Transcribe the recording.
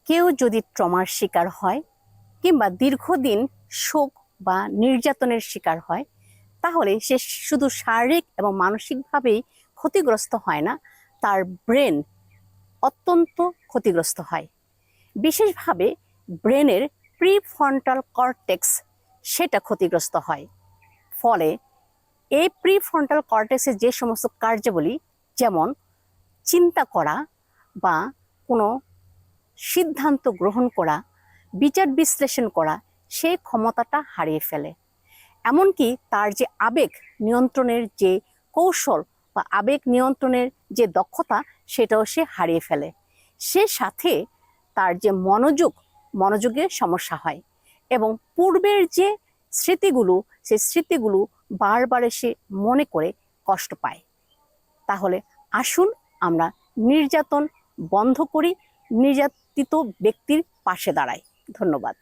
কেউ যদি ট্রমার শিকার হয় কিংবা দীর্ঘদিন শোক বা নির্যাতনের শিকার হয়, তাহলে সে শুধু শারীরিক এবং মানসিকভাবেই ক্ষতিগ্রস্ত হয় না, তার ব্রেন অত্যন্ত ক্ষতিগ্রস্ত হয়। বিশেষভাবে ব্রেনের প্রিফ্রন্টাল কর্টেক্স সেটা ক্ষতিগ্রস্ত হয়। ফলে এই প্রিফ্রন্টাল কর্টেক্সের যে সমস্ত কার্যাবলী, যেমন চিন্তা করা বা কোনো সিদ্ধান্ত গ্রহণ করা, বিচার বিশ্লেষণ করা, সেই ক্ষমতাটা হারিয়ে ফেলে। এমনকি তার যে আবেগ নিয়ন্ত্রণের যে কৌশল বা আবেগ নিয়ন্ত্রণের যে দক্ষতা, সেটাও সে হারিয়ে ফেলে। সে সাথে তার যে মনোযোগের সমস্যা হয় এবং পূর্বের যে স্মৃতিগুলো, সেই স্মৃতিগুলো বারবার সে মনে করে কষ্ট পায়। তাহলে আসুন আমরা নির্যাতন বন্ধ করি, নির্যাতিত ব্যক্তির পাশে দাঁড়াই। ধন্যবাদ।